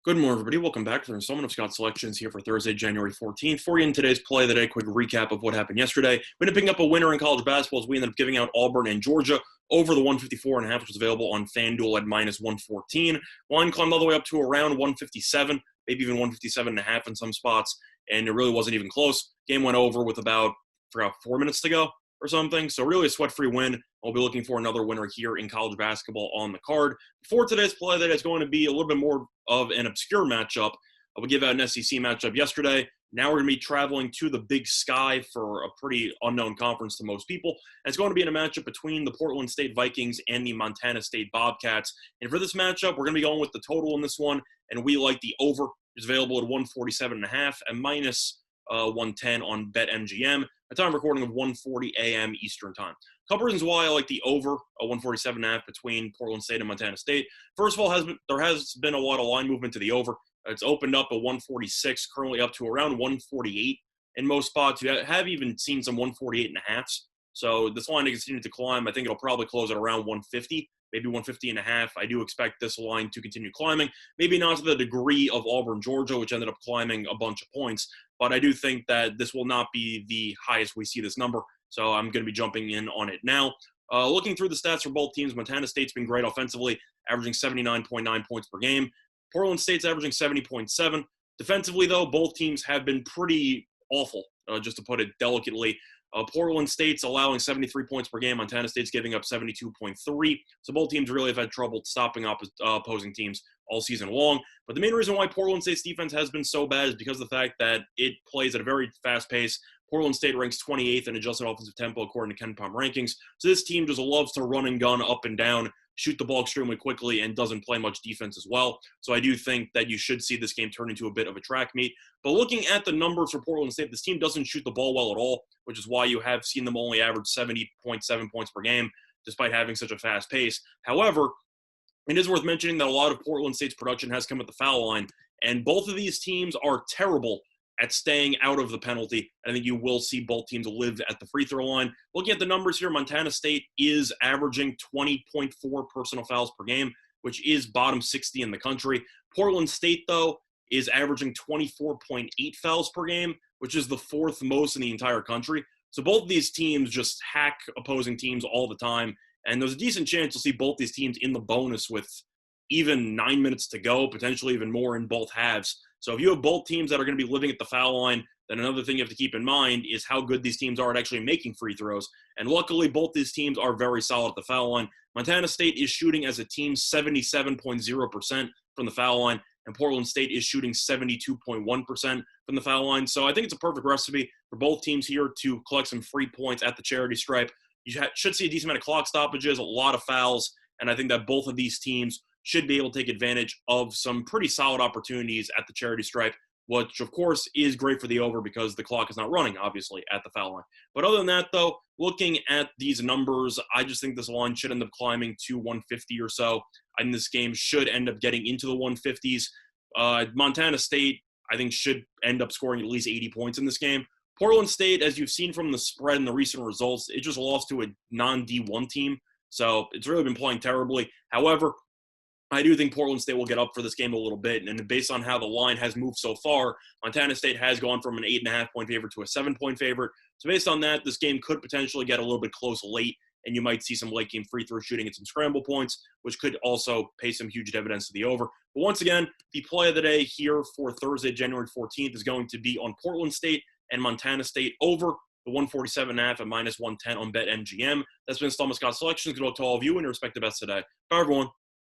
Good morning, everybody. Welcome back to the installment of Scott Selections here for Thursday, January 14th. For you in today's play of the day, quick recap of what happened yesterday. We ended up picking up a winner in college basketball as we ended up giving out Auburn and Georgia over the 154.5, which was available on FanDuel at minus 114. Line climbed all the way up to around 157, maybe even 157.5 in some spots, and it really wasn't even close. Game went over with about 4 minutes to go or something. So really a sweat-free win. I'll be looking for another winner here in college basketball on the card. For today's play, that is going to be a little bit more of an obscure matchup. I would give out an SEC matchup yesterday. Now we're going to be traveling to the Big Sky for a pretty unknown conference to most people. And it's going to be in a matchup between the Portland State Vikings and the Montana State Bobcats. And for this matchup, we're going to be going with the total in this one, and we like the over. It's available at 147.5 and minus 110 on BetMGM. A time recording of 1:40 a.m. Eastern Time. A couple reasons why I like the over 147.5 between Portland State and Montana State. First of all, there has been a lot of line movement to the over. It's opened up at 146, currently up to around 148 in most spots. You have even seen some 148.5s. So this line has continued to climb. I think it'll probably close at around 150, maybe 150.5. I do expect this line to continue climbing. Maybe not to the degree of Auburn, Georgia, which ended up climbing a bunch of points. But I do think that this will not be the highest we see this number. So I'm going to be jumping in on it now. Looking through the stats for both teams, Montana State's been great offensively, averaging 79.9 points per game. Portland State's averaging 70.7. Defensively, though, both teams have been pretty awful, just to put it delicately. Portland State's allowing 73 points per game. Montana State's giving up 72.3. So both teams really have had trouble stopping opposing teams all season long. But the main reason why Portland State's defense has been so bad is because of the fact that it plays at a very fast pace. Portland State ranks 28th in adjusted offensive tempo according to KenPom rankings. So this team just loves to run and gun up and down, shoot the ball extremely quickly, and doesn't play much defense as well. So I do think that you should see this game turn into a bit of a track meet. But looking at the numbers for Portland State, this team doesn't shoot the ball well at all, which is why you have seen them only average 70.7 points per game, despite having such a fast pace. However, it is worth mentioning that a lot of Portland State's production has come at the foul line, and both of these teams are terrible at staying out of the penalty. I think you will see both teams live at the free throw line. Looking at the numbers here, Montana State is averaging 20.4 personal fouls per game, which is bottom 60 in the country. Portland State, though, is averaging 24.8 fouls per game, which is the fourth most in the entire country. So both of these teams just hack opposing teams all the time, and there's a decent chance you'll see both these teams in the bonus with even 9 minutes to go, potentially even more in both halves. So if you have both teams that are going to be living at the foul line, then another thing you have to keep in mind is how good these teams are at actually making free throws. And luckily, both these teams are very solid at the foul line. Montana State is shooting as a team 77.0% from the foul line, and Portland State is shooting 72.1% from the foul line. So I think it's a perfect recipe for both teams here to collect some free points at the charity stripe. You should see a decent amount of clock stoppages, a lot of fouls, and I think that both of these teams should be able to take advantage of some pretty solid opportunities at the charity stripe, which, of course, is great for the over because the clock is not running, obviously, at the foul line. But other than that, though, looking at these numbers, I just think this line should end up climbing to 150 or so. And this game should end up getting into the 150s. Montana State, I think, should end up scoring at least 80 points in this game. Portland State, as you've seen from the spread and the recent results, it just lost to a non-D1 team. So it's really been playing terribly. However, I do think Portland State will get up for this game a little bit, and based on how the line has moved so far, Montana State has gone from an 8.5-point favorite to a 7-point favorite. So based on that, this game could potentially get a little bit close late, and you might see some late-game free throw shooting and some scramble points, which could also pay some huge dividends to the over. But once again, the play of the day here for Thursday, January 14th, is going to be on Portland State and Montana State over the 147.5 at minus 110 on BetMGM. That's been Scott Selections. Good luck to all of you and your respective bets today. Bye, everyone.